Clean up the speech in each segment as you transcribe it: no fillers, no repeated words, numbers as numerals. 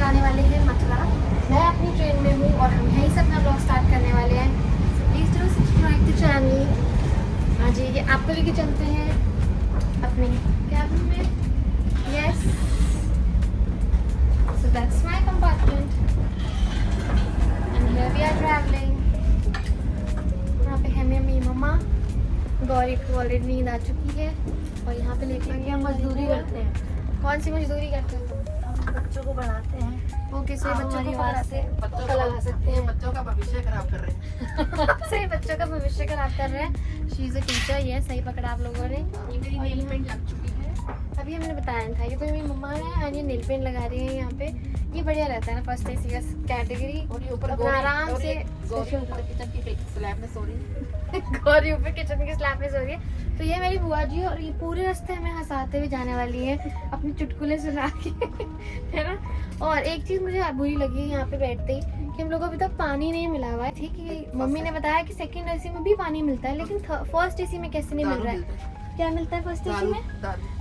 जाने वाले हैं मथुरा। मैं अपनी ट्रेन में हूँ और हम यहीं से अपना ब्लॉग स्टार्ट करने वाले हैं। Please do subscribe the channel. हाँ जी, ये आपको लेके चलते हैं अपने कैबिन में। Yes, so that's my compartment and here we are travelling. यहाँ पे है मेरी मम्मा। गौरी को ऑलरेडी नींद आ चुकी है और यहाँ पे लेके हम मजदूरी करते हैं। कौन सी मजदूरी करते हैं तुम? हम बच्चों को पढ़ाते हैं। वो किसी बच्चों को पढ़ाते हैं, बच्चों को लगा सकते हैं। बच्चों का भविष्य खराब कर रहे हैं। सही, बच्चों का भविष्य खराब कर रहे हैं। She is a teacher. ये सही पकड़ा आप लोगों ने। ये मेरी नेल पेंट लग चुकी है। अभी हमने बताया था, ये तो मेरी मम्मा है और ये नेल पेंट लगा रही है यहाँ पे। ये बढ़िया रहता है ना, फर्स्ट एसी का कैटेगरी। और ये ऊपर अपना आराम से किचन की स्लैब में सो रही है। गौरी ऊपर किचन के स्लैब में सो रही है। तो ये मेरी बुआ जी है और ये पूरे रास्ते हमें हंसाते हुए जाने वाली है अपनी चुटकुले सुना के, है ना। और एक चीज मुझे बुरी लगी यहाँ पे बैठते ही कि हम लोग को अभी तक पानी नहीं मिला हुआ है। ठीक है, मम्मी ने बताया कि सेकंड एसी में भी पानी मिलता है, लेकिन फर्स्ट एसी में कैसे नहीं मिल रहा है? क्या मिलता है फर्स्ट एसी में?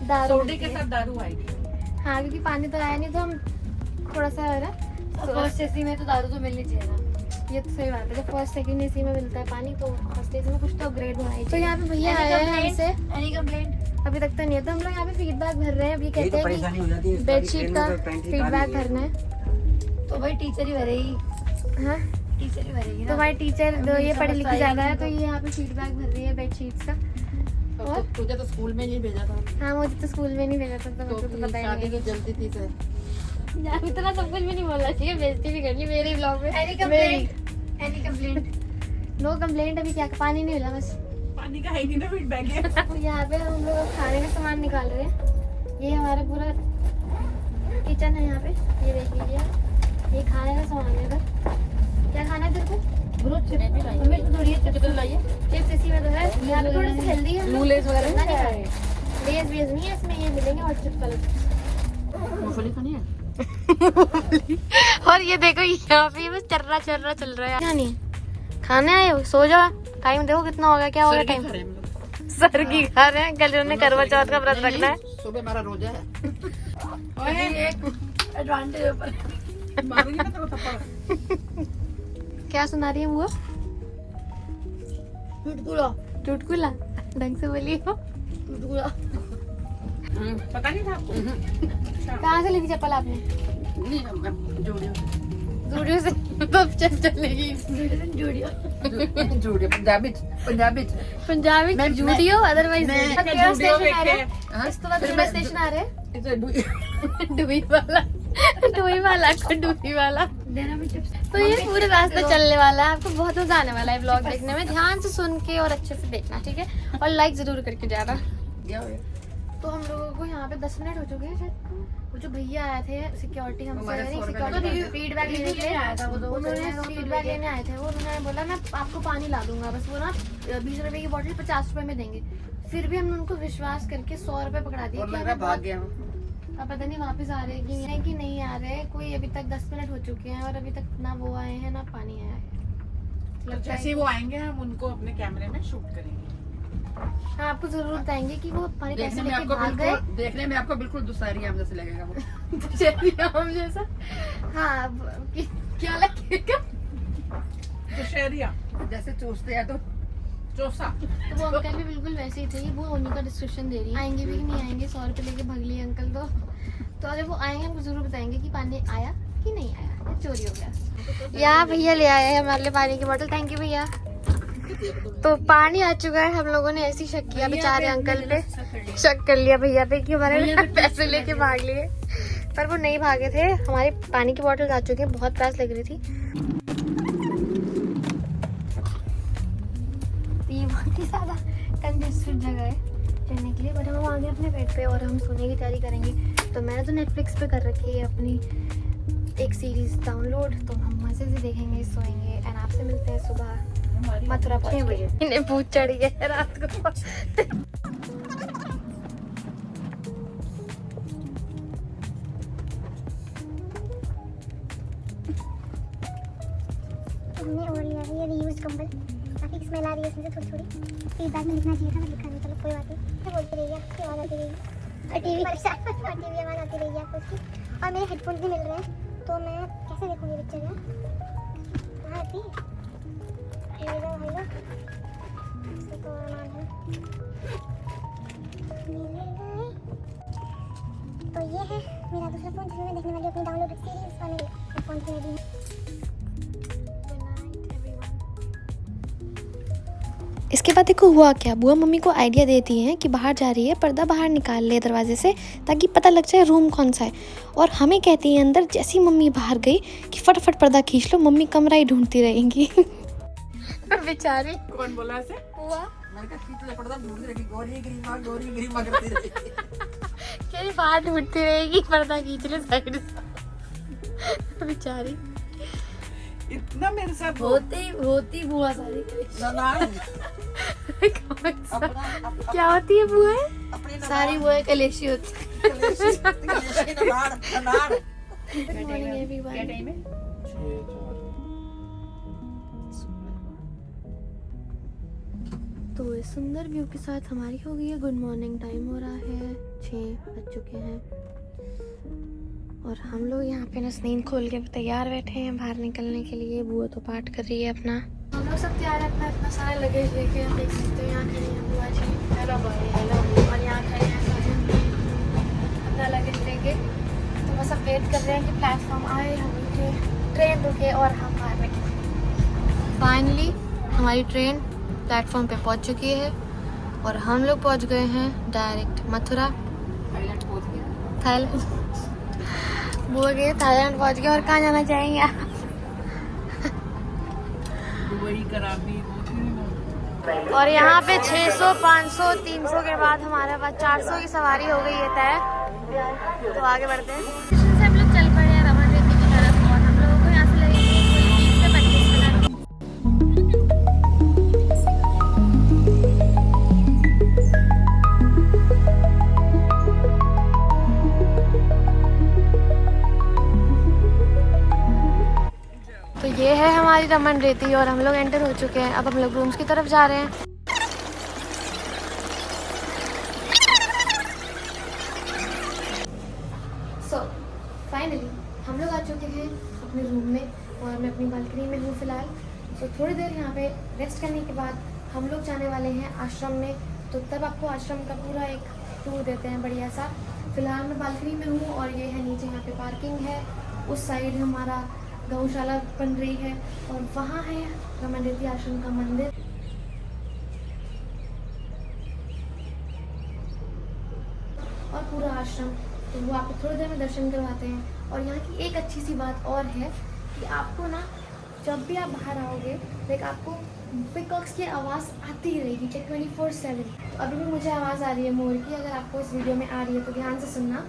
दारू के साथ दारू आएगी। हाँ, क्योंकि पानी तो आया नहीं तो हम थोड़ा सा है ना। फर्स्ट एसी में तो दारू तो मिलनी चाहिए ना। ये तो सही बात है, जब फर्स्ट सेकंड एसी में मिलता है पानी तो फर्स्ट एसी में कुछ तो अपग्रेड होना चाहिए। तो यहाँ पे भैया आए हैं हमसे। Any complaint? अभी तक तो नहीं है, तो हम लोग यहाँ पे फीडबैक भर रहे हैं। अभी कहते हैं कि बेडशीट का फीडबैक भरना है। तो भाई टीचर ही भरेगी। हाँ, टीचर ही भरेगी ना। तो हमारी टीचर जो ये पढ़ी लिखी ज्यादा है, तो ये यहाँ पे फीडबैक भर रही है बेडशीट्स का। तो तुझे तो स्कूल में नहीं भेजा था। हाँ, मुझे तो स्कूल में नहीं भेजा था, तो मुझे तो पता ही शादी नहीं। की जल्दी थी सर। इतना सब कुछ भी नहीं बोलना चाहिए, बेइज्जती भी कर ली मेरे ब्लॉग में। Any complaint? No complaint. अभी क्या पानी नहीं मिला, बस पानी का है नहीं ना फीडबैक है। तो यहाँ पे हम लोग खाने का सामान निकाल रहे हैं। ये हमारा पूरा किचन है यहाँ पे, ये देख लीजिए। ये खाने का सामान है इधर। क्या खाना है तेरे को? हमें तो थोड़ी चिकन लाइए। चिप्स इसी में तो है। यहाँ पे थोड़ा सा हेल्दी है। लेस वगैरह इतना नहीं खाए। लेस वेस नहीं है इसमें, ये मिलेंगे और चिप्स अलग। मूंगफली खानी है। और ये देखो यहाँ पे बस चर्रा चर्रा चल रहा है। क्या नहीं है? खाने आए हो? सो जाओ। टाइम देखो कितना हो गया, क्या हो गया टाइम? सर की खा रहे हैं। कल उन्होंने करवा चौथ का व्रत रखना है। सुबह हमारा रोजा है। एडवांटेज ऊपर मारूंगी ना तेरे को थप्पड़। क्या सुना रही है वो? चुटकुला। चुटकुला ढंग से बोलिए। चुटकुला पता नहीं था आपको? कहाँ से ली थी चप्पल आपने? नहीं, जूडियो से। कब चलेगी? जूडियो पंजाबी पंजाबी मैं जूडियो, अदरवाइज जूडियो देखे। इसके बाद मेरा स्टेशन आ रहे हैं। इसे डुबी वाला डुबी वाला। तो ये पूरे रास्ते चलने वाला है, आपको बहुत मजा आने वाला है ब्लॉग देखने में। ध्यान से सुन के और अच्छे से देखना, ठीक है? और लाइक जरूर करके जाना। तो हम लोगों को यहाँ पे 10 मिनट हो चुके हैं शायद। वो जो भैया आए थे सिक्योरिटी, हमसे फीडबैक लेने के लिए आया था। वो उन्होंने फीडबैक लेने आए थे। वो उन्होंने बोला मैं आपको पानी ला दूंगा, बस वो ना 20 रुपए की बोतल 50 रुपए में देंगे। फिर भी हमने उनको विश्वास करके 100 रुपए पकड़ा दिए। भाग गया। अब पता नहीं वापस आ रहे हैं कि नहीं आ रहे। कोई अभी तक 10 मिनट हो चुके हैं और अभी तक ना वो आए हैं ना पानी आया है। जैसे वो आएंगे हम उनको अपने कैमरे में शूट करेंगे। हाँ, आपको जरूर बताएंगे कि वो हमारे पैसे देखने में लेके आपको भाग गए। बिल्कुल देखने में आपको बिल्कुल दुसारी आम जैसे लगेगा वो। दुसारी आम जैसा? हाँ, क्या लगेगा? दुशहरिया जैसे चूसते हैं तो चोसा। तो वो अंकल भी बिल्कुल वैसे ही थे। वो उन्हीं का डिस्क्रिप्शन दे रही है। आएंगे भी कि नहीं आएंगे, 100 रुपए लेके भाग लिए अंकल। तो अगर वो आएंगे हमको जरूर बताएंगे कि पानी आया कि नहीं आया, चोरी हो गया। यहाँ भैया ले आए हैं हमारे लिए पानी की बोतल। थैंक यू भैया। तो पानी आ चुका है। हम लोगों ने ऐसी शक किया बेचारे अंकल पे, शक कर लिया भैया पे कि हमारे पैसे लेके भाग लिए, पर वो नहीं भागे थे। हमारी पानी की बोतल आ चुकी है, बहुत प्यास लग रही थी। ये बहुत ही ज्यादा कंजेस्टेड जगह है चलने के लिए, बट हम आ गए अपने बेड पे और हम सोने की तैयारी करेंगे। तो मैंने तो नेटफ्लिक्स पे कर रखी है अपनी एक सीरीज डाउनलोड, तो हम मजे से देखेंगे, सोएंगे एंड आपसे मिलते हैं सुबह मथुरा 6 बजे। इन्हें भूत चढ़ गया रात को। हमने ओढ़ लिया है ये रीयूज कंबल। काफी स्मेल आ रही है इसमें से थोड़ी थोड़ी। फीडबैक में लिखना चाहिए था, मैं लिखा नहीं। चलो कोई बात नहीं। क्या बोलती रही है, आपकी आवाज़ आती रहेगी। और टीवी आवाज़ आती रहेगी आपको उसकी। और मेरे हेडफोन्स भी मिल रहे हैं तो मैं कैसे देखूंगी पिक्चर यार? कहाँ थी ये भाई लोग? इसको तो नाम है तो ये है मेरा दूसरा फ़ोन जिसमें मैं देखने वाली हूँ अपनी डाउनलोडेड सीरीज और मेरे फ़ोन की रेडी है। इसके बाद देखो हुआ क्या, बुआ मम्मी को आइडिया देती हैं कि बाहर जा रही है, पर्दा बाहर निकाल ले दरवाजे से ताकि पता लग जाए रूम कौन सा है। और हमें कहती है अंदर, जैसी मम्मी बाहर गई कि फटाफट पर्दा खींच लो, मम्मी कमरा ही ढूंढती रहेंगी। बेचारी। कौन बोला ऐसे? बुआ मैंने कहा खींच ले पर्दा, ढूंढती रहेगी, गोरी गरिमा करती रहेगी। कहीं बाहर ढूंढती रहेगी, पर्दा खींच ले साइड से। बेचारी इतना मेरे साथ होती बुआ सारी। ननाण क्या होती है बुआ? अपनी सारी बुआ कलेशी होती है। ननाण Good morning everyone. क्या टाइम है? तो इस सुंदर व्यू के साथ हमारी हो गई है गुड मॉर्निंग। टाइम हो रहा है 6 बज चुके हैं और हम लोग यहाँ पे ना नींद खोल के तैयार बैठे हैं बाहर निकलने के लिए। बुआ तो पाठ कर रही है अपना। हम लोग सब तैयार है अपना अपना सारा लगेज लेके। हम देख सकते हो यहाँ खड़ी है बुआ जी, और यहाँ खड़े हैं अपना लगेज लेके। तो बस अब वेट कर रहे हैं कि प्लेटफॉर्म आए, हम रुके, ट्रेन रुके और हम बाहर निकले। फाइनली हमारी ट्रेन प्लेटफॉर्म पे पहुंच चुकी है और हम लोग पहुंच गए हैं डायरेक्ट मथुरा, थाईलैंड। बुआ गए थाईलैंड पहुंच गए। और कहाँ जाना चाहेंगे आप? दुबई, कराची, और यहाँ पे 600, 500, 300 के बाद हमारे पास 400 की सवारी हो गई है तय। तो आगे बढ़ते हैं। स्टेशन से हम लोग चल पड़े हैं रमन रेती की तरफ और हम लोगों को यहाँ से लगेंगे 20 से 25 मिनट। तो ये है हमारी रमन रेती और हम लोग एंटर हो चुके हैं। अब हम लोग रूम्स की तरफ जा रहे हैं। सो फाइनली हम लोग आ चुके हैं अपने रूम में और मैं अपनी बालकनी में हूँ फिलहाल। सो थोड़ी देर यहाँ पे रेस्ट करने के बाद हम लोग जाने वाले हैं आश्रम में। तो तब आपको आश्रम का पूरा एक टूर देते हैं बढ़िया सा। फिलहाल मैं बालकनी में हूँ और ये है नीचे, यहाँ पे पार्किंग है। उस साइड हमारा गौशाला बन रही है और वहाँ है रमन रेती आश्रम का मंदिर। और पूरा आश्रम, तो वो आपको थोड़ी देर में दर्शन करवाते हैं। और यहाँ की एक अच्छी सी बात और है कि आपको ना जब भी आप बाहर आओगे लाइक आपको पिकॉक्स की आवाज़ आती ही रहेगी 24/7। तो अभी भी मुझे आवाज़ आ रही है मोर की। अगर आपको इस वीडियो में आ रही है तो ध्यान से सुनना।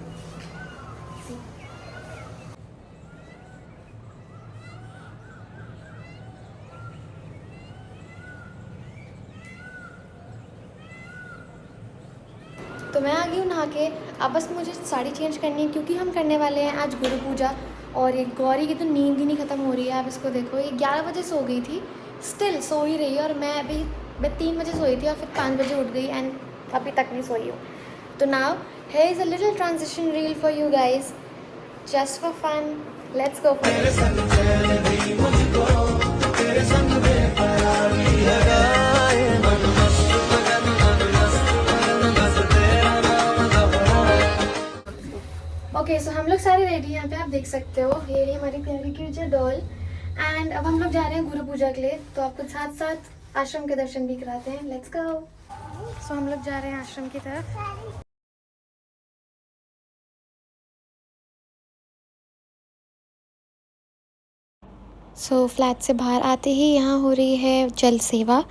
तो मैं आ गई हूँ नहा के। अब बस मुझे साड़ी चेंज करनी है क्योंकि हम करने वाले हैं आज गुरु पूजा। और ये गौरी की तो नींद ही नहीं ख़त्म हो रही है। आप इसको देखो, ये 11 बजे सो गई थी, स्टिल सो ही रही है। और मैं 3 बजे सोई थी और फिर 5 बजे उठ गई एंड अभी तक नहीं सोई हूँ। तो now here is a little transition reel for you guys, just for fun. Let's go for okay. So हम लोग सारे रेडी हैं। यहाँ पे आप देख सकते हो ये रही हमारी प्यारी क्यूचर डॉल। एंड अब हम लोग जा रहे हैं गुरु पूजा के लिए। तो आपको साथ साथ आश्रम के दर्शन भी कराते हैं। Let's go. सो हम लोग जा रहे हैं आश्रम की तरफ। सो फ्लैट से बाहर आते ही यहाँ हो रही है जल सेवा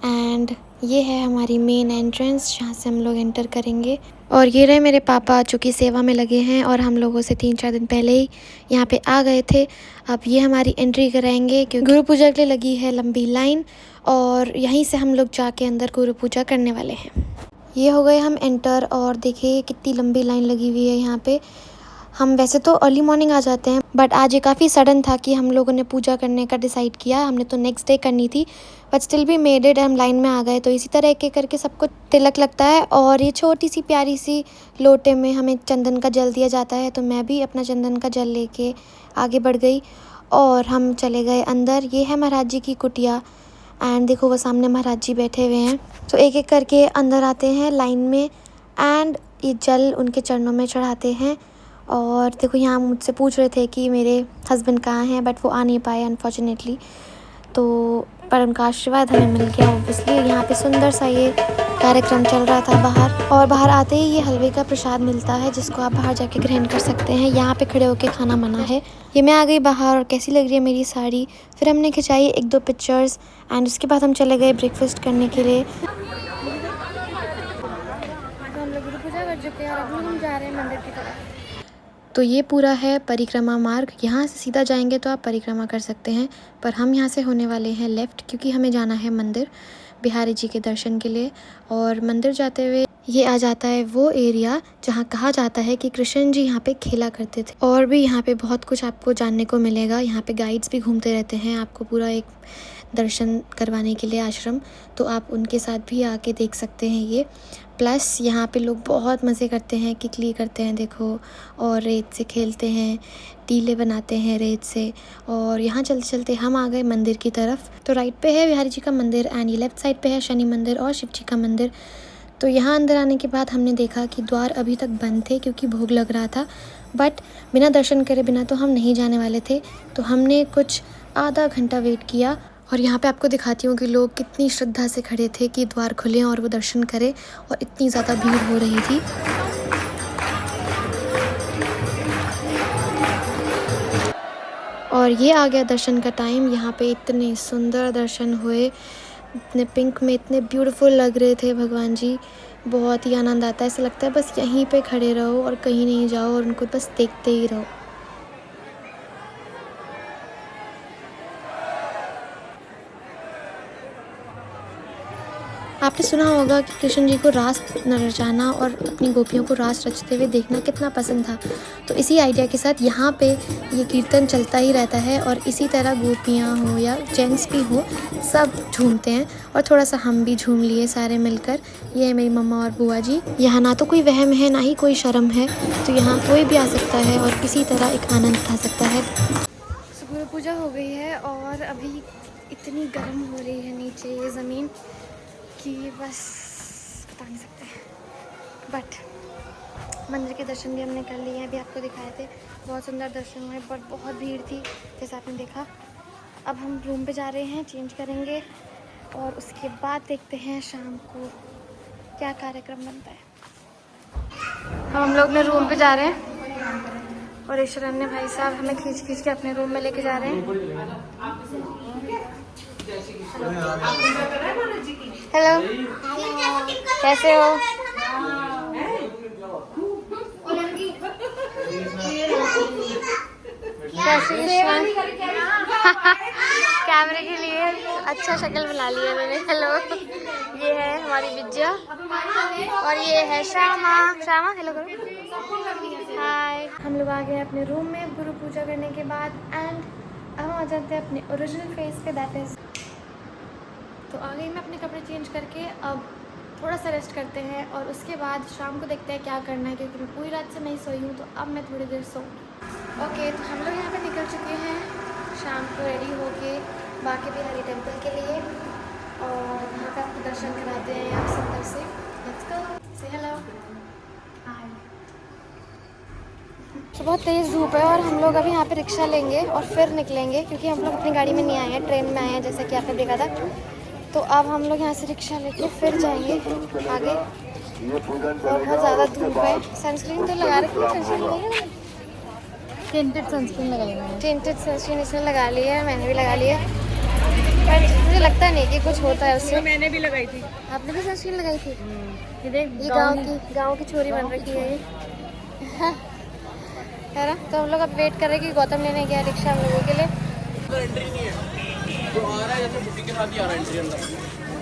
एंड ये है हमारी मेन एंट्रेंस जहाँ से हम लोग एंटर करेंगे। और ये रहे मेरे पापा जो कि सेवा में लगे हैं और हम लोगों से 3-4 दिन पहले ही यहाँ पे आ गए थे। अब ये हमारी एंट्री कराएंगे क्योंकि गुरु पूजा के लिए लगी है लंबी लाइन और यहीं से हम लोग जाके अंदर गुरु पूजा करने वाले हैं। ये हो गए हम एंटर और देखिए कितनी लंबी लाइन लगी हुई है यहाँ पे। हम वैसे तो अर्ली मॉर्निंग आ जाते हैं, बट आज ये काफ़ी सडन था कि हम लोगों ने पूजा करने का डिसाइड किया। हमने तो नेक्स्ट डे करनी थी, बट स्टिल भी मेड इट, हम लाइन में आ गए। तो इसी तरह एक एक करके सबको तिलक लगता है और ये छोटी सी प्यारी सी लोटे में हमें चंदन का जल दिया जाता है। तो मैं भी अपना चंदन का जल लेके आगे बढ़ गई और हम चले गए अंदर। ये है महाराज जी की कुटिया एंड देखो वो सामने महाराज जी बैठे हुए हैं। तो एक एक करके अंदर आते हैं लाइन में एंड ये जल उनके चरणों में चढ़ाते हैं। और देखो यहाँ मुझसे पूछ रहे थे कि मेरे हस्बैंड कहाँ हैं, बट वो आ नहीं पाए अनफॉर्चुनेटली। तो पर उनका आशीर्वाद हमें मिल गया ऑब्वियसली। यहाँ पे सुंदर सा ये कार्यक्रम चल रहा था बाहर, और बाहर आते ही ये हलवे का प्रसाद मिलता है जिसको आप बाहर जाके ग्रहण कर सकते हैं। यहाँ पे खड़े होके खाना मना है। ये मैं आ गई बाहर और कैसी लग रही है मेरी साड़ी। फिर हमने खिंचाई 1-2 पिक्चर्स एंड उसके बाद हम चले गए ब्रेकफास्ट करने के लिए। तो हम लोग गुरु पूजा कर चुके हैं और अब हम जा रहे हैं मंदिर की तरफ। तो ये पूरा है परिक्रमा मार्ग। यहाँ से सीधा जाएंगे तो आप परिक्रमा कर सकते हैं, पर हम यहाँ से होने वाले हैं लेफ़्ट, क्योंकि हमें जाना है मंदिर बिहारी जी के दर्शन के लिए। और मंदिर जाते हुए ये आ जाता है वो एरिया जहाँ कहा जाता है कि कृष्ण जी यहाँ पे खेला करते थे। और भी यहाँ पे बहुत कुछ आपको जानने को मिलेगा। यहाँ पे गाइड्स भी घूमते रहते हैं आपको पूरा एक दर्शन करवाने के लिए आश्रम, तो आप उनके साथ भी आके देख सकते हैं ये। प्लस यहाँ पे लोग बहुत मज़े करते हैं, किकली करते हैं देखो, और रेत से खेलते हैं, टीले बनाते हैं रेत से। और यहाँ चलते चलते हम आ गए मंदिर की तरफ। तो राइट पे है बिहारी जी का मंदिर एंड ये लेफ़्ट साइड पे है शनि मंदिर और शिव जी का मंदिर। तो यहाँ अंदर आने के बाद हमने देखा कि द्वार अभी तक बंद थे क्योंकि भोग लग रहा था, बट बिना दर्शन करे बिना तो हम नहीं जाने वाले थे। तो हमने कुछ आधा घंटा वेट किया और यहाँ पे आपको दिखाती हूँ कि लोग कितनी श्रद्धा से खड़े थे कि द्वार खुले और वो दर्शन करें, और इतनी ज़्यादा भीड़ हो रही थी। और ये आ गया दर्शन का टाइम। यहाँ पे इतने सुंदर दर्शन हुए, इतने पिंक में इतने ब्यूटीफुल लग रहे थे भगवान जी। बहुत ही आनंद आता है, ऐसा लगता है बस यहीं पे खड़े रहो और कहीं नहीं जाओ और उनको बस देखते ही रहो। आपने सुना होगा कि कृष्ण जी को रास रचाना और अपनी गोपियों को रास रचते हुए देखना कितना पसंद था। तो इसी आइडिया के साथ यहाँ पे ये कीर्तन चलता ही रहता है और इसी तरह गोपियाँ हो या जेंट्स भी हो सब झूमते हैं। और थोड़ा सा हम भी झूम लिए सारे मिलकर। ये है मेरी मम्मा और बुआ जी। यहाँ ना तो कोई वहम है ना ही कोई शर्म है, तो यहाँ कोई भी आ सकता है और किसी तरह एक आनंद उठा सकता है। गुरु पूजा हो गई है और अभी इतनी गर्म हो रही है नीचे ये ज़मीन कि बस बता नहीं सकते। बट मंदिर के दर्शन भी हमने कर लिए हैं, अभी आपको दिखाए थे। बहुत सुंदर दर्शन हुए, बट बहुत भीड़ थी जैसा आपने देखा। अब हम रूम पे जा रहे हैं, चेंज करेंगे और उसके बाद देखते हैं शाम को क्या कार्यक्रम बनता है। हम लोग अपने रूम पे जा रहे हैं और ईश्वरन ने भाई साहब हमें खींच खींच के अपने रूम में लेके जा रहे हैं। हेलो, कैसे हो? कैमरे के लिए अच्छा शक्ल बना लिया मैंने। हेलो, ये है हमारी विद्या और ये है श्यामा। श्यामा हेलो करो, हाय। हम लोग आ गए अपने रूम में गुरु पूजा करने के बाद एंड अब हम आ जाते हैं अपने ओरिजिनल फेस पे, दैट इज़। तो आ गई मैं अपने कपड़े चेंज करके। अब थोड़ा सा रेस्ट करते हैं और उसके बाद शाम को देखते हैं क्या करना है, क्योंकि मैं पूरी रात से नहीं सोई हूँ। तो अब मैं थोड़ी देर सो। ओके, तो हम लोग यहाँ पे निकल चुके हैं शाम को रेडी होके बाकी बिहारी टेम्पल के लिए, और वहाँ पे आपको दर्शन कराते हैं आप सुंदर से। लेट्स गो, से हेलो, हाय। तो बहुत तेज़ धूप है और हम लोग अभी यहाँ पे रिक्शा लेंगे और फिर निकलेंगे, क्योंकि हम लोग अपनी गाड़ी में नहीं आए हैं, ट्रेन में आए हैं जैसा कि आपने देखा था। तो अब हम लोग यहाँ से रिक्शा लेके फिर जाएंगे आगे। और बहुत ज़्यादा धूप है। सनस्क्रीन तो लगा रखी है, सनस्क्रीन लगाई है, टेंटेड सनस्क्रीन लगाई है। टेंटेड सनस्क्रीन इसने लगा ली है, मैंने भी लगा लिया है, पर मुझे लगता नहीं कि कुछ होता है उससे। मैंने भी लगाई थी। आपने भी सनस्क्रीन लगाई थी? ये गाँव की छोरी बन रखी है ये, है ना। तो हम लोग अब वेट कर रहे हैं कि गौतम लेने गया रिक्शा हम लोगों के लिए। एंट्री नहीं है, जो आ रहा है जैसे छुट्टी के साथ ही आ रहा है एंट्री अंदर।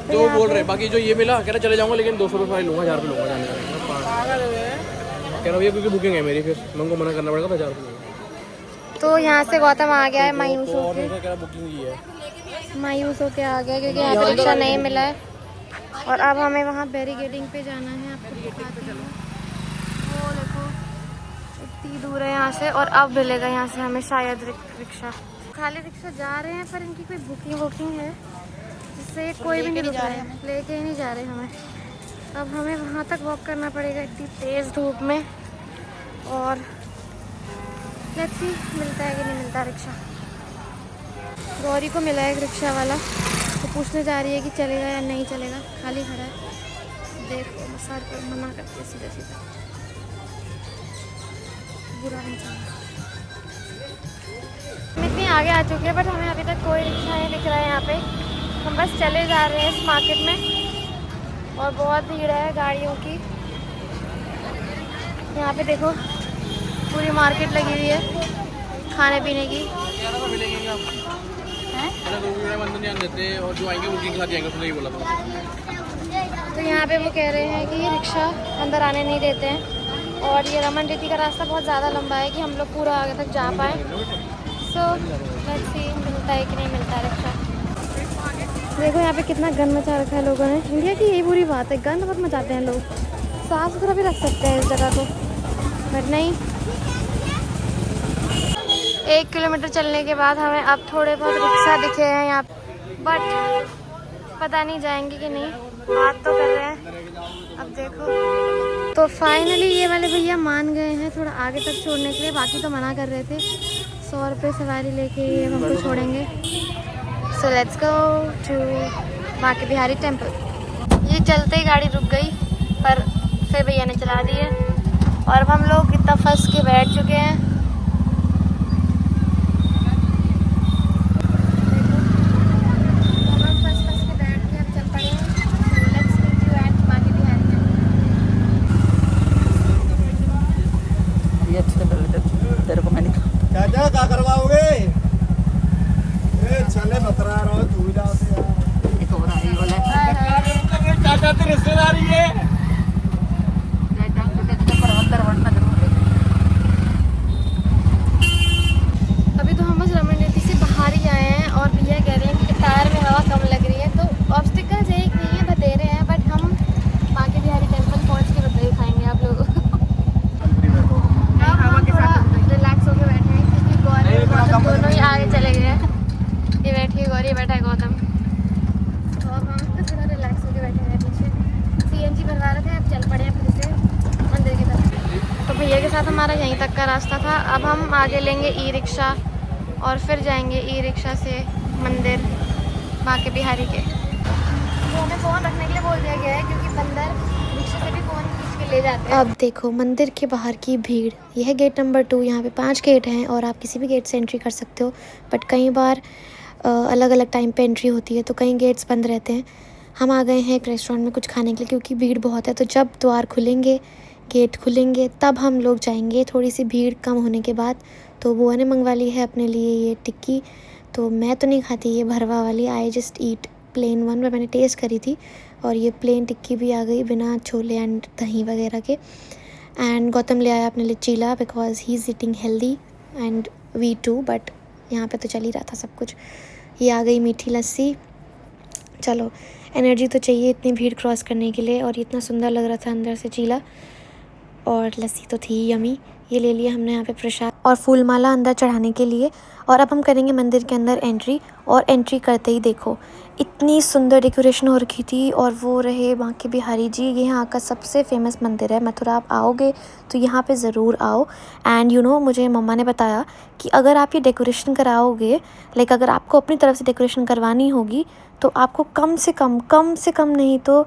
तो बोल रहे बाकी जो ये मिला कह रहा चले जाऊंगा लेकिन 200 रुपये लूँगा, 1000 रुपये लूँगा जाने का। कह रहा भैया क्योंकि बुकिंग है मेरी, फिर मैं उनको मना करना पड़ेगा 1000 रुपये। तो यहाँ से गौतम आ गया है मायूस तो और होके, कह रहा बुकिंग की है। मायूस होके आ गया क्योंकि यहाँ पे रिक्शा नहीं मिला है। और अब हमें वहाँ बैरिकेडिंग पे जाना है, आपको दिखाती हूँ। वो देखो इतनी दूर है यहाँ से, और अब मिलेगा यहाँ से हमें शायद रिक्शा। खाली रिक्शा जा रहे हैं पर इनकी कोई बुकिंग है जिससे कोई भी नहीं रुक रहा है, लेके ही नहीं जा रहे हमें। अब हमें वहाँ तक वॉक करना पड़ेगा इतनी तेज़ धूप में। और लेट्स सी मिलता है कि नहीं मिलता रिक्शा। गौरी को मिला है एक रिक्शा वाला, तो पूछने जा रही है कि चलेगा या नहीं चलेगा, खाली खड़ा है। देखो मसाज पर मना करती है सीधा सीधा, बुरा इंसान। हम इतनी आगे आ चुके हैं बट हमें अभी तक कोई रिक्शा नहीं दिख रहा है यहाँ पे। हम बस चले जा रहे हैं इस मार्केट में और बहुत भीड़ है गाड़ियों की। यहाँ पे देखो पूरी मार्केट लगी हुई है खाने पीने की। देते और जो आएंगे बुकिंग के साथ आएंगे, उसने ही बोला था। तो यहाँ पे वो कह रहे हैं कि ये रिक्शा अंदर आने नहीं देते हैं, और ये रमन रेती का रास्ता बहुत ज़्यादा लंबा है कि हम लोग पूरा आगे तक जा पाए। सो लेट्स सी मिलता है कि नहीं मिलता रिक्शा। देखो यहाँ पे कितना गंद मचा रखा है लोगों ने। इंडिया की यही बुरी बात है, गंद बहुत मचाते हैं लोग। साफ़ सुथरा भी रख सकते हैं इस जगह को, बट नहीं। 1 किलोमीटर चलने के बाद हमें अब थोड़े बहुत रिक्शा दिखे हैं यहाँ, बट पता नहीं जाएंगे कि नहीं। बात तो कर रहे हैं, अब देखो। तो फाइनली ये वाले भैया मान गए हैं थोड़ा आगे तक छोड़ने के लिए, बाकी तो मना कर रहे थे। 100 रुपये सवारी लेके ये हमको छोड़ेंगे। So let's go to Banke Bihari temple. ये चलते ही गाड़ी रुक गई पर फिर भैया ने चला दी है, और अब हम लोग इतना फंस के बैठ चुके हैं। चाचा क्या करवाओगे? चले बतरा रहो तू ही जाओ चाचा तेरी रिश्तेदारी है। अभी तो हम बस रमन रेती से बाहर ही आए हैं और भैया कह रहे हैं कि टायर में हवा कम लग रही है। तो ऑब्स्टिकल्स एक नहीं है, बतेरे हैं, बट हम बांके बिहारी टेम्पल पहुँच के बताइए खाएंगे आप लोगों को। रिलैक्स होके बैठे हैं क्योंकि गौरी और गौतम दोनों ही आगे चले गए हैं। ये बैठी है गौरी, बैठा है गौतम। तो अब हम थोड़ा रिलैक्स होके बैठे हैं पीछे। CNG भरवा रहे थे, अब चल पड़े हैं फिर से मंदिर की तरफ। तो भैया के साथ हमारा यहीं तक का रास्ता था। अब हम आगे लेंगे ई रिक्शा और फिर जाएंगे ई रिक्शा से मंदिर बांके बिहारी के। तो हमें फ़ोन रखने के लिए बोल दिया गया है क्योंकि बंदर रिक्शा से भी फ़ोन खींच के ले जाते हैं। अब देखो मंदिर के बाहर की भीड़। यह गेट नंबर 2। यहाँ पे 5 गेट हैं और आप किसी भी गेट से एंट्री कर सकते हो, बट कई बार अलग अलग टाइम पे एंट्री होती है तो कई गेट्स बंद रहते हैं। हम आ गए हैं एक रेस्टोरेंट में कुछ खाने के लिए क्योंकि भीड़ बहुत है। तो जब द्वार खुलेंगे, गेट खुलेंगे, तब हम लोग जाएंगे थोड़ी सी भीड़ कम होने के बाद। तो बुआ ने मंगवा ली है अपने लिए ये टिक्की, तो मैं तो नहीं खाती ये भरवा वाली। I just eat plain one, पर मैंने टेस्ट करी थी और ये प्लेन टिक्की भी आ गई बिना छोले एंड दही वगैरह के। एंड गौतम ले आया अपने लिए chilla because he is eating healthy and we too, but यहाँ पे तो चल ही रहा था सब कुछ। ये आ गई मीठी लस्सी। चलो एनर्जी तो चाहिए इतनी भीड़ क्रॉस करने के लिए, और ये इतना सुंदर लग रहा था अंदर से चीला, और लस्सी तो थी यमी। ये ले लिया हमने यहाँ पे प्रसाद और फूल माला अंदर चढ़ाने के लिए। और अब हम करेंगे मंदिर के अंदर एंट्री, और एंट्री करते ही देखो इतनी सुंदर डेकोरेशन हो रखी थी, और वो रहे बांके बिहारी जी। ये यहाँ का सबसे फेमस मंदिर है मथुरा। आप आओगे तो यहाँ पे ज़रूर आओ। एंड यू नो मुझे मम्मा ने बताया कि अगर आप ये डेकोरेशन कराओगे, लाइक अगर आपको अपनी तरफ से डेकोरेशन करवानी होगी, तो आपको कम से कम नहीं तो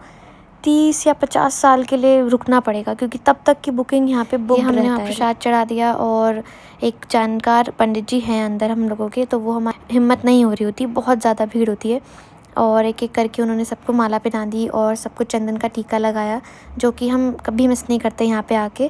30 या 50 साल के लिए रुकना पड़ेगा, क्योंकि तब तक की बुकिंग यहाँ पे बुक हमने यहाँ प्रसाद चढ़ा दिया। और एक जानकार पंडित जी हैं अंदर हम लोगों के, तो वो हमारी हिम्मत नहीं हो रही होती, बहुत ज़्यादा भीड़ होती है। और एक एक करके उन्होंने सबको माला पहना दी और सबको चंदन का टीका लगाया, जो कि हम कभी मिस नहीं करते यहाँ पे आके।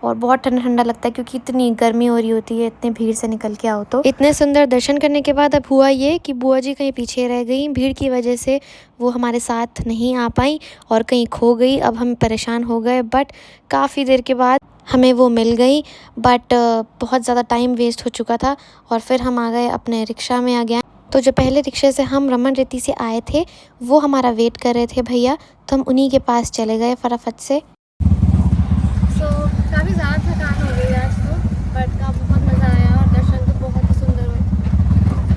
और बहुत ठंडा ठंडा लगता है क्योंकि इतनी गर्मी हो रही होती है इतने भीड़ से निकल के आओ तो। इतने सुंदर दर्शन करने के बाद अब हुआ ये कि बुआ जी कहीं पीछे रह गई, भीड़ की वजह से वो हमारे साथ नहीं आ पाई और कहीं खो गई। अब हम परेशान हो गए, बट काफ़ी देर के बाद हमें वो मिल गई, बट बहुत ज़्यादा टाइम वेस्ट हो चुका था। और फिर हम आ गए अपने रिक्शा में आ गया। तो जो पहले रिक्शे से हम रमन रेती से आए थे वो हमारा वेट कर रहे थे भैया, तो हम उन्हीं के पास चले गए फटाफट से। काफ़ी ज़्यादा थकान हो गई आज तो, बट का बहुत मज़ा आया और दर्शन तो बहुत ही सुंदर हुए।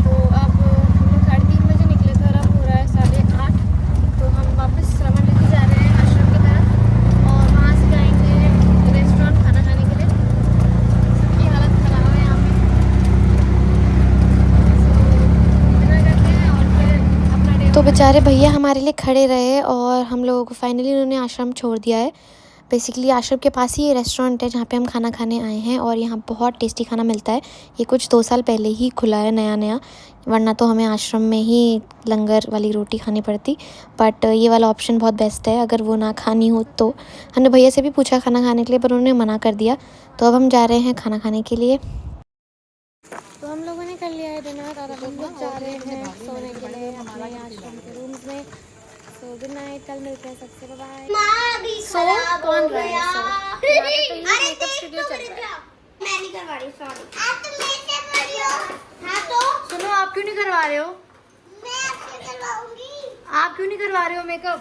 तो अब हम लोग 3:30 बजे निकले थे और अब हो रहा है 8:30। तो हम वापस रमन रेती जा रहे हैं आश्रम की तरफ और वहाँ से जाएंगे रेस्टोरेंट खाना खाने के लिए। सबकी हालत ख़राब है यहाँ पे। तो बेचारे भैया हमारे लिए खड़े रहे और हम लोगों को फाइनली उन्होंने आश्रम छोड़ दिया है। बेसिकली आश्रम के पास ही ये रेस्टोरेंट है जहाँ पे हम खाना खाने आए हैं और यहाँ बहुत टेस्टी खाना मिलता है। ये कुछ 2 साल पहले ही खुला है नया नया, वरना तो हमें आश्रम में ही लंगर वाली रोटी खानी पड़ती। बट ये वाला ऑप्शन बहुत बेस्ट है अगर वो ना खानी हो तो। हमने भैया से भी पूछा खाना खाने के लिए पर उन्होंने मना कर दिया। तो अब हम जा रहे हैं खाना खाने के लिए। तो हम लोगों ने कर लिया है डिनर और अब हम लोग जा रहे हैं सोने के लिए अपने आश्रम के रूम्स में। सो गुड नाइट, कल मिलते हैं सबसे, बाय बाय। सो कौन रहा है? सो मेकअप स्टूडियो चल रहा है। मैं नहीं करवा रही, सॉरी। आप तो मेरे से बड़ी हो। हाँ तो सुनो, आप क्यों नहीं करवा रहे हो? मैं आपसे करवाऊंगी। आप क्यों नहीं करवा रहे हो मेकअप?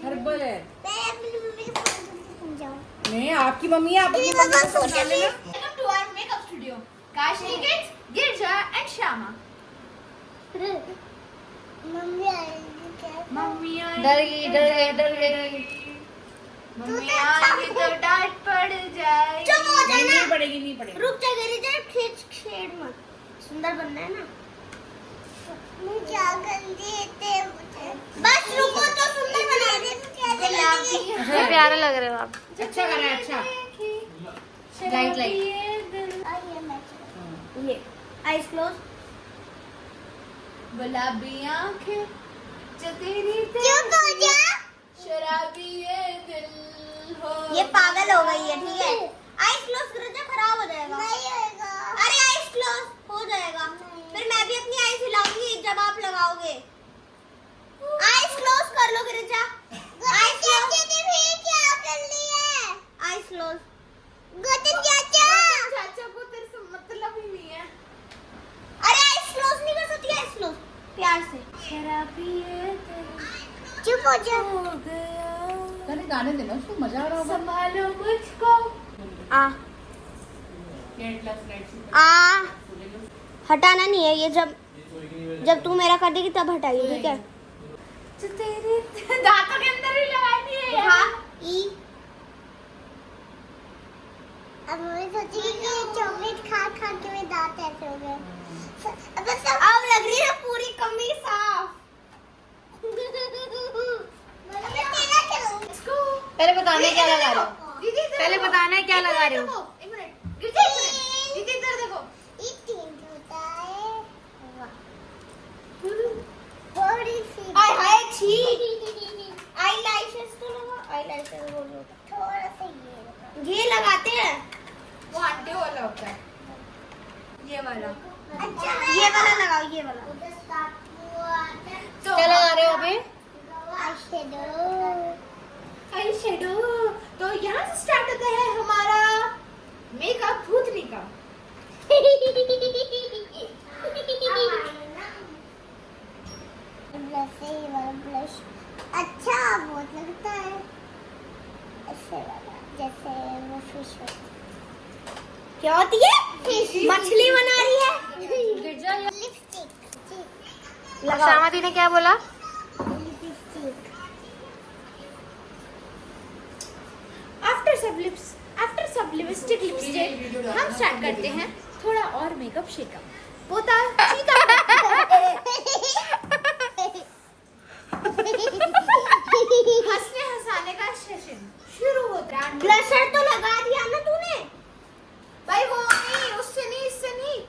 हर्बल है। मैं अपनी मम्मी के फोन से समझाऊं। नहीं, आपकी मम्मी है, आपकी मेरी मम्मा मम्मी को समझा लेना। Welcome to our makeup studio. Kashi Kids, Girja and Shama. Mummy आएगी क्या? मम्मी डर गई। मम्मी आएगी तो डांट पड़ जाएगी। चुप हो जाना। नहीं पड़ेगी। रुक जा, गिरी जा, छेड़ मत। सुंदर बनना है ना। मैं क्या गंदी है मुझे। बस रुको तो सुंदर बना दे। ये प्यारे लग रहे हो आप। अच्छा गाना है, अच्छा। लाइट ये आईज क्लोज। गुलाबी आंखें जो तेरी चुप हो जा। शराबी ये दिल हो। ये पागल हो गई है, ठीक है। आईज क्लोज कर दे, खराब हो जाएगा। नहीं होएगा। अरे आईज क्लोज हो जाएगा। फिर मैं भी अपनी आईज हिलाऊंगी जब आप लगाओगे। आईज क्लोज कर लो गिरिजा। आईज क्लोज क्या कर ली है? Eyes close. गौतम चाचा को तेरे से मतलब ही नहीं है। अरे आईज क्लोज नहीं कर सकती, आईज क्लोज प्यार से। शराबी ये दिल चुप हो जा। हो गया। पहले गाने देना, उसको मजा आ रहा होगा। संभालो मुझको। आ आ हटाना नहीं है ये, जब तू मेरा कर देगी तब हटाइए, ठीक है। जो तेरे दांतों के अंदर ही लगानी है। हाँ ई। अब मैं सोची कि चॉकलेट खा खा के मेरे दांत ऐसे हो गए। अब लग रही है पूरी कमी साफ। पहले बताना है क्या लगा रहे हो? पहले बताना है क्या लगा रहे हो? एक मिनट दीदी इधर देखो। हाय हाय छी। आईलाइशेस तो लगा, आईलाइशर बोलो। थोड़ा सा ये लगाते हैं। वो आंटे वाला होता है, ये वाला। अच्छा ये वाला लगाओ, ये वाला। क्या लगा रहे हो अभी? Eye shadow. तो यहाँ से स्टार्ट होता है हमारा मेकअप भूतनी का। ब्लश अच्छा बहुत लगता है, ऐसे वाला जैसे वो फिश होती। क्या होती है? मछली बना रही है। लिपस्टिक श्यामा दी ने क्या बोला? आफ्टर सब लिपस्टिक हम स्टार्ट करते हैं थोड़ा और मेकअप शेकअप। पोता चीता हंसने हंसाने का सेशन शुरू होता है। ब्लशर तो लगा दिया ना तूने? भाई वो नहीं, उससे नहीं, इससे नहीं।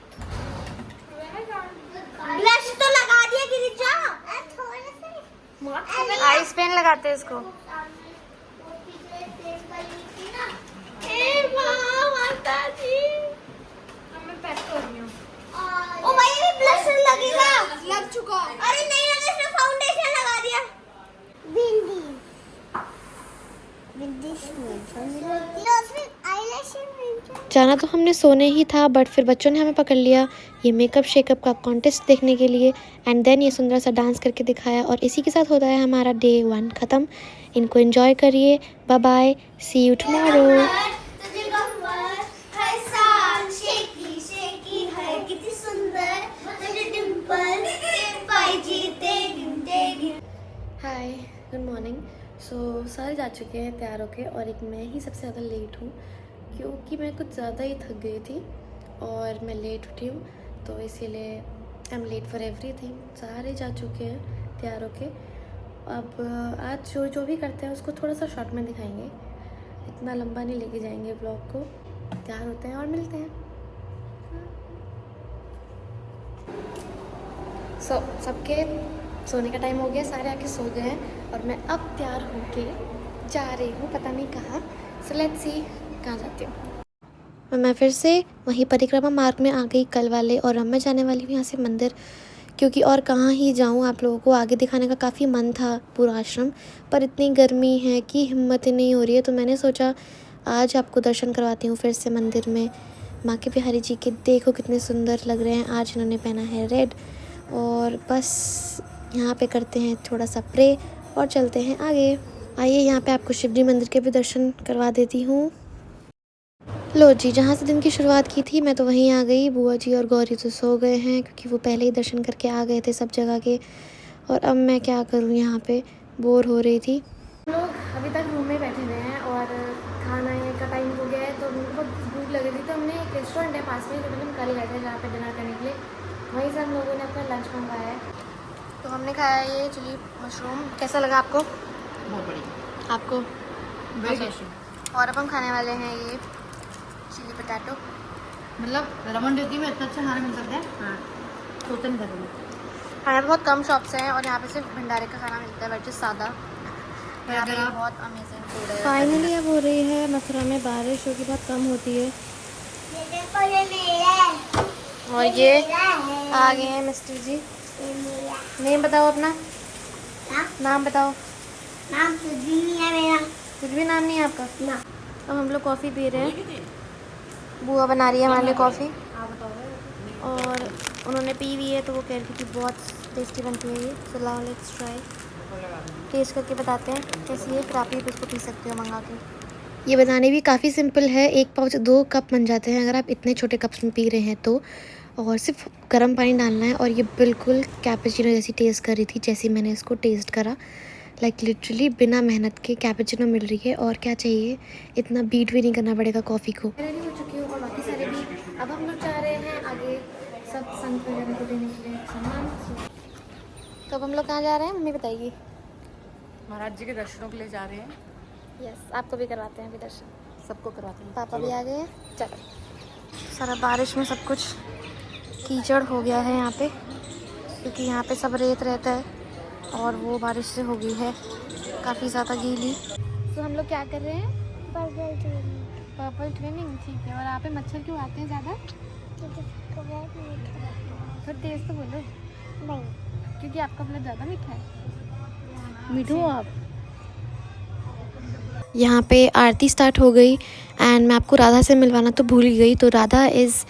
ब्लश तो लगा दिया गिरिजा। थोड़ा सा आइस पेन लगाते हैं इसको। जाना तो हमने सोने ही था, बट फिर बच्चों ने हमें पकड़ लिया ये मेकअप शेकअप का कॉन्टेस्ट देखने के लिए। एंड देन ये सुंदर सा डांस करके दिखाया, और इसी के साथ होता है हमारा डे 1 ख़त्म। इनको एंजॉय करिए। Bye bye, see you tomorrow. Hi, good morning. So सारे जा चुके हैं तैयार होके, और एक मैं ही सबसे ज़्यादा लेट हूँ क्योंकि मैं कुछ ज़्यादा ही थक गई थी और मैं लेट उठी हूँ, तो इसीलिए I am late for everything. सारे जा चुके हैं तैयार होके। अब आज जो भी करते हैं उसको थोड़ा सा शॉर्ट में दिखाएंगे, इतना लंबा नहीं लेके जाएंगे ब्लॉग को। तैयार होते हैं और मिलते हैं। सबके सोने का टाइम हो गया, सारे आके सो गए हैं और मैं अब तैयार होके जा रही हूँ पता नहीं कहाँ। सो लेट्स सी कहाँ जाती हूँ। मैं फिर से वहीं परिक्रमा मार्ग में आ गई कल वाले, और अब मैं जाने वाली हूँ यहाँ से मंदिर, क्योंकि और कहाँ ही जाऊँ। आप लोगों को आगे दिखाने का काफ़ी मन था पूरा आश्रम, पर इतनी गर्मी है कि हिम्मत ही नहीं हो रही है। तो मैंने सोचा आज आपको दर्शन करवाती हूँ फिर से मंदिर में। माँ के बिहारी जी के देखो कितने सुंदर लग रहे हैं। आज इन्होंने पहना है रेड, और बस यहाँ पे करते हैं थोड़ा सा प्रे और चलते हैं आगे। आइए यहाँ पे आपको शिवजी मंदिर के भी दर्शन करवा देती हूँ। लो जी, जहाँ से दिन की शुरुआत की थी मैं तो वहीं आ गई। बुआ जी और गौरी तो सो गए हैं क्योंकि वो पहले ही दर्शन करके आ गए थे सब जगह के, और अब मैं क्या करूँ, यहाँ पे बोर हो रही थी। लोग अभी तक रूम में बैठे हुए हैं और खाना का टाइम हो गया है, तो उनको बहुत भूख लग रही थी। तो हमने एक रेस्टोरेंट है पास में, तो मैंने कल गए थे जहाँ पर डिनर करने के लिए, वहीं से हम लोगों ने अपना लंच मंगवाया है। तो हमने खाया ये चिली मशरूम। कैसा लगा आपको? बहुत बढ़िया। आपको? और अब हम खाने वाले हैं ये चिली पोटैटो। मतलब रमन ड्यूटी में इतना अच्छा खाना मिल सकता है। हाँ, सोचते नहीं करूँगा। यहाँ बहुत कम शॉप्स हैं और यहाँ पे सिर्फ भंडारे का खाना मिलता है, बट सादा। यहाँ पे बहुत अमेजिंग फूड है। फाइनली अब हो रही है मथुरा में बारिश, जो कि बहुत कम होती है। और ये आ गए हैं मिस्टर जी। नेम बताओ अपना। नाम बताओ। नाम कुछ भी नहीं है मेरा। कुछ भी नाम नहीं है आपका? ना। अब हम लोग कॉफ़ी पी रहे हैं। बुआ बना रही है हमारे लिए कॉफ़ी, और उन्होंने पी हुई है तो वो कह रही थी कि बहुत टेस्टी बनती है ये। सो लाओ लेट्स ट्राई, टेस्ट करके बताते हैं कैसी है, फिर आप भी इसको पी सकते हो मंगा के। ये बनाने भी काफ़ी सिंपल है। 1 पाउच 2 कप बन जाते हैं अगर आप इतने छोटे कप्स में पी रहे हैं तो, और सिर्फ गर्म पानी डालना है। और ये बिल्कुल कैपेचिनो जैसी टेस्ट कर रही थी जैसे मैंने इसको टेस्ट करा। लाइक लिटरली बिना मेहनत के कैपेचिनो मिल रही है, और क्या चाहिए, इतना बीट भी नहीं करना पड़ेगा कॉफ़ी को। रेडी हो चुकी हूँ और बाकी सारे भी। अब हम लोग जा रहे हैं आगे सब संत वगैरह को देने के लिए सामान। तो अब हम लोग कहाँ जा रहे हैं, मम्मी बताइए। महाराज जी के दर्शनों के लिए जा रहे हैं। यस, आपको भी करवाते हैं अभी दर्शन। सबको करवाते हैं। पापा भी आ गए हैं। चलो। सारा बारिश में सब कुछ कीचड़ हो गया है यहाँ पे, क्योंकि यहाँ पे सब रेत रहता है और वो बारिश से हो गई है काफ़ी ज़्यादा गीली। तो हम लोग क्या कर रहे हैं? Purple twinning. ठीक है। और यहाँ पे मच्छर क्यों आते हैं ज़्यादा? थोड़ा तेज तो बोलो। नहीं, क्योंकि आपका ब्लड ज़्यादा मीठा है। मीठू हो आप। यहाँ पे आरती स्टार्ट हो गई, एंड मैं आपको राधा से मिलवाना तो भूल ही गई। तो राधा इज़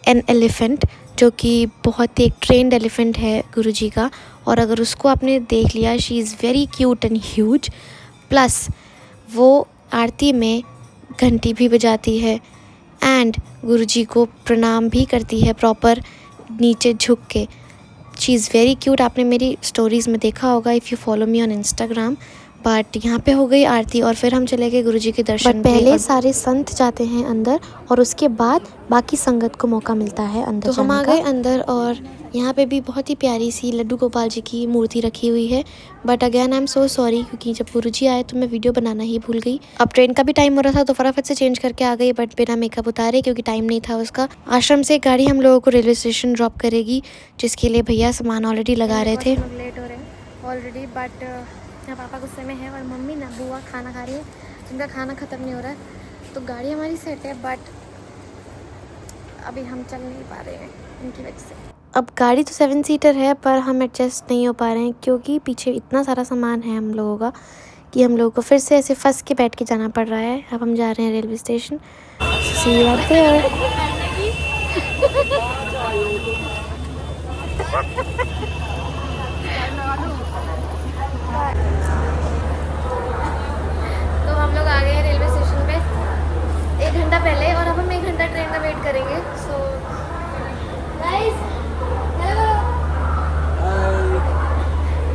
एन एलिफेंट, जो कि बहुत ही एक ट्रेंड एलिफेंट है गुरुजी का, और अगर उसको आपने देख लिया, she is very cute and huge. Plus वो आरती में घंटी भी बजाती है एंड गुरुजी को प्रणाम भी करती है प्रॉपर नीचे झुक के। She is very cute. आपने मेरी स्टोरीज़ में देखा होगा if you follow me on Instagram. But यहाँ पे हो गई आरती और फिर हम चले गए गुरुजी के दर्शन। बट पहले सारे संत जाते हैं अंदर और उसके बाद बाकी संगत को मौका मिलता है अंदर जाने का। तो हम आ गए अंदर और यहाँ पे भी बहुत ही प्यारी सी लड्डू गोपाल जी की मूर्ति रखी हुई है। But again I am so sorry, क्योंकि जब गुरुजी आए तो मैं वीडियो बनाना ही भूल गई। अब ट्रेन का भी टाइम हो रहा था तो फटाफट से चेंज करके आ गई, बट बिना मेकअप उतारे, क्योंकि टाइम नहीं था उसका। आश्रम से गाड़ी हम लोगों को रेलवे स्टेशन ड्रॉप करेगी, जिसके लिए भैया सामान ऑलरेडी लगा रहे थे। लेट हो रहे हैं ऑलरेडी, बट यहाँ पापा गुस्से में है और मम्मी ना बुआ खाना खा रही है, उनका खाना ख़त्म नहीं हो रहा है। तो गाड़ी हमारी सेट है, बट अभी हम चल नहीं पा रहे हैं इनकी वजह से। अब गाड़ी तो 7 सीटर है, पर हम एडजस्ट नहीं हो पा रहे हैं क्योंकि पीछे इतना सारा सामान है हम लोगों का कि हम लोगों को फिर से ऐसे फंस के बैठ के जाना पड़ रहा है। अब हम जा रहे हैं railway station. See you out there. तो हम लोग आ गए हैं रेलवे स्टेशन पे 1 घंटा पहले, और अब हम 1 घंटा ट्रेन का वेट करेंगे। सो गाइस, हेलो,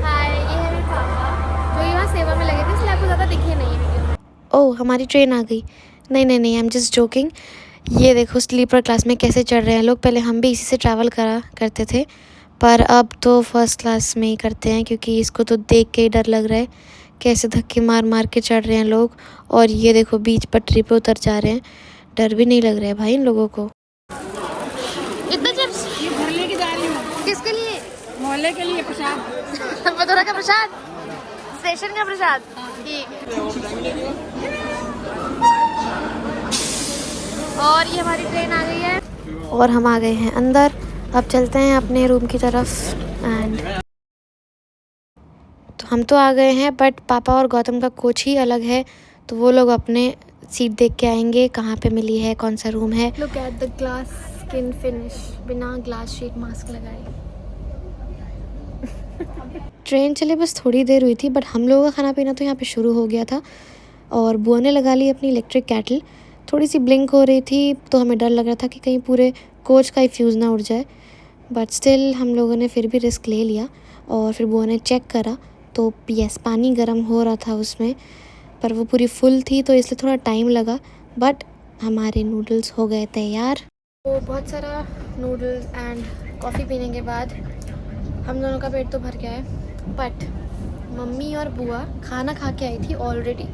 हाय, ये है मेरे पापा जो यहाँ सेवा में लगे थे, इसलिए आपको ज़्यादा दिखे नहीं है वीडियो में। ओह, हमारी ट्रेन आ गई। नहीं नहीं नहीं, आई एम जस्ट जोकिंग। ये देखो स्लीपर क्लास में कैसे चढ़ रहे हैं लोग। पहले हम भी इसी से ट्रैवल करा करते थे, पर अब तो फर्स्ट क्लास में ही करते हैं, क्योंकि इसको तो देख के ही डर लग रहा है कैसे धक्के मार मार के चढ़ रहे हैं लोग। और ये देखो बीच पटरी पे उतर जा रहे हैं। डर भी नहीं लग रहा है भाई इन लोगों को। इतने चिप्स ये घर लेके जा रही हूँ किसके लिए? मोहल्ले के लिए प्रसाद। मथुरा का प्रसाद, स्टेशन का प्रसाद। ठीक। और ये हमारी ट्रेन आ गई है और हम आ गए हैं अंदर। अब चलते हैं अपने रूम की तरफ। एंड तो हम तो आ गए हैं, बट पापा और गौतम का कोच ही अलग है, तो वो लोग अपने सीट देख के आएंगे कहाँ पे मिली है, कौन सा रूम है। Look at the glass skin finish, बिना ग्लास शीट मास्क लगाए। ट्रेन चले बस थोड़ी देर हुई थी, बट हम लोगों का खाना पीना तो यहाँ पे शुरू हो गया था। और बुआ ने लगा ली अपनी इलेक्ट्रिक कैटल। थोड़ी सी ब्लिंक हो रही थी, तो हमें डर लग रहा था कि कहीं पूरे कोच का ही फ्यूज़ ना उड़ जाए, बट स्टिल हम लोगों ने फिर भी रिस्क ले लिया। और फिर बुआ ने चेक करा तो यस, पानी गर्म हो रहा था उसमें, पर वो पूरी फुल थी, तो इसलिए थोड़ा टाइम लगा। बट हमारे नूडल्स हो गए तैयार। तो बहुत सारा नूडल्स एंड कॉफ़ी पीने के बाद हम दोनों का पेट तो भर गया है, बट मम्मी और बुआ खाना खा के आई थी ऑलरेडी,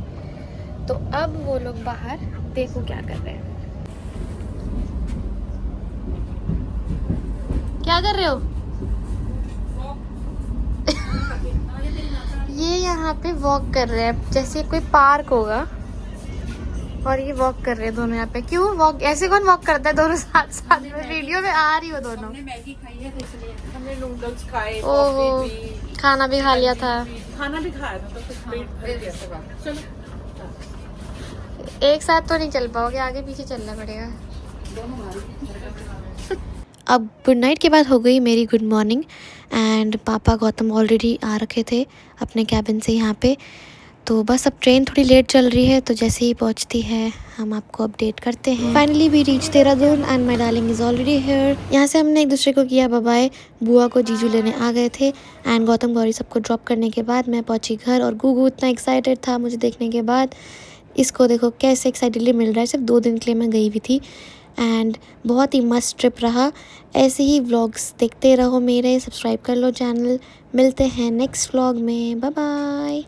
तो अब वो लोग बाहर देखो क्या कर रहे हैं। क्या कर रहे हो? ये यहाँ पे वॉक कर रहे हैं जैसे कोई पार्क होगा, और ये वॉक कर रहे हैं दोनों यहाँ पे। क्यों वॉक? ऐसे कौन वॉक करता है दोनों साथ साथ में? वीडियो में आ रही हो दोनों। हमने मैगी खाई है तो इसलिए हमने नूडल्स खाए, ओहो, कॉफी पी, खाना भी खा लिया था। खाना भी खाया था, तो फिर पेट भर गया। चलो एक साथ तो नहीं चल पाओगे, आगे पीछे चलना पड़ेगा। अब गुड नाइट के बाद हो गई मेरी गुड मॉर्निंग, एंड पापा गौतम ऑलरेडी आ रखे थे अपने कैबिन से यहाँ पे। तो बस अब ट्रेन थोड़ी लेट चल रही है, तो जैसे ही पहुँचती है हम आपको अपडेट करते हैं। Finally we reach Dehradun and my darling is already here. यहाँ से हमने एक दूसरे को किया बाय बाय। बुआ को जीजू लेने आ गए थे, एंड गौतम गौरी सबको ड्रॉप करने के बाद मैं पहुँची घर। और गुगू इतना एक्साइटेड था मुझे देखने के बाद। इसको देखो कैसे एक्साइटेडली मिल रहा है। सिर्फ 2 दिन के लिए मैं गई हुई थी, एंड बहुत ही मस्त ट्रिप रहा। ऐसे ही व्लॉग्स देखते रहो मेरे, सब्सक्राइब कर लो चैनल। मिलते हैं नेक्स्ट व्लॉग में, बाय बाय।